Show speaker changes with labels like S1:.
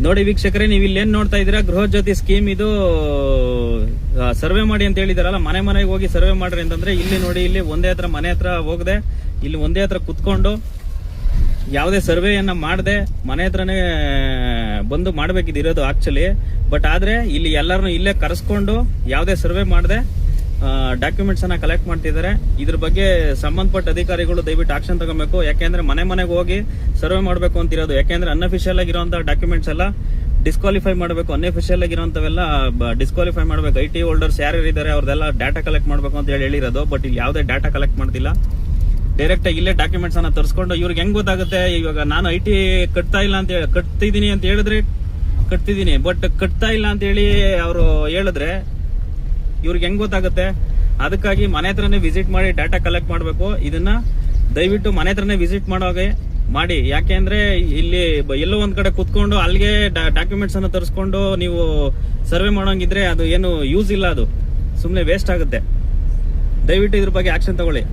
S1: ನೋಡಿ ವೀಕ್ಷಕರೇ, ನೀವು ಇಲ್ಲಿ ಏನ್ ನೋಡ್ತಾ ಇದ್ದೀರಾ, ಗೃಹ ಜ್ಯೋತಿ ಸ್ಕೀಮ್ ಇದು ಸರ್ವೆ ಮಾಡಿ ಅಂತ ಹೇಳಿದಾರಲ್ಲ, ಮನೆ ಮನೆಗೆ ಹೋಗಿ ಸರ್ವೆ ಮಾಡ್ರಿ ಅಂತಂದ್ರೆ, ಇಲ್ಲಿ ನೋಡಿ, ಇಲ್ಲಿ ಒಂದೇ ಹತ್ರ ಮನೆ ಹತ್ರ ಹೋಗದೆ, ಇಲ್ಲಿ ಒಂದೇ ಹತ್ರ ಕುತ್ಕೊಂಡು ಯಾವುದೇ ಸರ್ವೆಯನ್ನ ಮಾಡದೆ ಮನೆ ಹತ್ರನೇ ಬಂದು ಮಾಡ್ಬೇಕಿದಿರೋದು ಆಕ್ಚುಲಿ. ಬಟ್ ಆದ್ರೆ ಇಲ್ಲಿ ಎಲ್ಲರನ್ನು ಇಲ್ಲೇ ಕರೆಸ್ಕೊಂಡು ಯಾವುದೇ ಸರ್ವೆ ಮಾಡದೆ ಡಾಕ್ಯುಮೆಂಟ್ಸ್ ಅನ್ನ ಕಲೆಕ್ಟ್ ಮಾಡ್ತಿದ್ದಾರೆ. ಇದ್ರ ಬಗ್ಗೆ ಸಂಬಂಧಪಟ್ಟ ಅಧಿಕಾರಿಗಳು ದಯವಿಟ್ಟು ಆಕ್ಷನ್ ತಗೋಬೇಕು. ಯಾಕೆಂದ್ರೆ ಮನೆ ಮನೆಗೆ ಹೋಗಿ ಸರ್ವೆ ಮಾಡಬೇಕು ಅಂತಿರೋದು. ಯಾಕೆಂದ್ರೆ ಅನ್ಅಫಿಷಿಯಲ್ ಆಗಿರುವಂತಹ ಡಾಕ್ಯುಮೆಂಟ್ಸ್ ಎಲ್ಲ ಡಿಸ್ಕ್ವಾಲಿಫೈ ಮಾಡಬೇಕು, ಅನ್ಅಫಿಷಿಯಲ್ ಆಗಿರುವಂತವೆಲ್ಲ ಡಿಸ್ಕ್ವಾಲಿಫೈ ಮಾಡಬೇಕು. IT ಹೋಲ್ಡರ್ಸ್ ಯಾರು ಇದ್ದಾರೆ ಅವ್ರದೆಲ್ಲ ಡಾಟಾ ಕಲೆಕ್ಟ್ ಮಾಡಬೇಕು ಅಂತ ಹೇಳಿರೋದು. ಬಟ್ ಇಲ್ಲಿ ಯಾವುದೇ ಡಾಟಾ ಕಲೆಕ್ಟ್ ಮಾಡ್ತಿಲ್ಲ. ಡೈರೆಕ್ಟ್ ಇಲ್ಲೇ ಡಾಕ್ಯುಮೆಂಟ್ಸ್ ಅನ್ನ ತರಿಸ್ಕೊಂಡು ಇವ್ರಿಗೆ ಹೆಂಗ್ ಗೊತ್ತಾಗುತ್ತೆ, ಇವಾಗ ನಾನು IT ಕಟ್ತಾ ಇಲ್ಲ ಅಂತ ಹೇಳಿ, ಕಟ್ತಿದೀನಿ ಅಂತ ಹೇಳಿದ್ರೆ ಕಟ್ತಿದೀನಿ, ಬಟ್ ಕಟ್ತಾ ಇಲ್ಲ ಅಂತ ಹೇಳಿ ಅವರು ಹೇಳಿದ್ರೆ ಇವ್ರಿಗೆ ಹೆಂಗ್ ಗೊತ್ತಾಗುತ್ತೆ? ಅದಕ್ಕಾಗಿ ಮನೆ ಹತ್ರನೇ ವಿಸಿಟ್ ಮಾಡಿ ಡಾಟಾ ಕಲೆಕ್ಟ್ ಮಾಡಬೇಕು. ಇದನ್ನ ದಯವಿಟ್ಟು ಮನೆ ಹತ್ರನೇ ವಿಸಿಟ್ ಮಾಡೋಗೆ ಮಾಡಿ. ಯಾಕೆಂದ್ರೆ ಇಲ್ಲಿ ಎಲ್ಲೋ ಒಂದ್ ಕಡೆ ಕುತ್ಕೊಂಡು ಅಲ್ಲಿಗೆ ಡಾಕ್ಯುಮೆಂಟ್ಸ್ ಅನ್ನ ತರಿಸ್ಕೊಂಡು ನೀವು ಸರ್ವೆ ಮಾಡೋಂಗಿದ್ರೆ ಅದು ಏನು ಯೂಸ್ ಇಲ್ಲ, ಅದು ಸುಮ್ನೆ ವೇಸ್ಟ್ ಆಗುತ್ತೆ. ದಯವಿಟ್ಟು ಇದ್ರ ಬಗ್ಗೆ ಆಕ್ಷನ್ ತಗೊಳ್ಳಿ.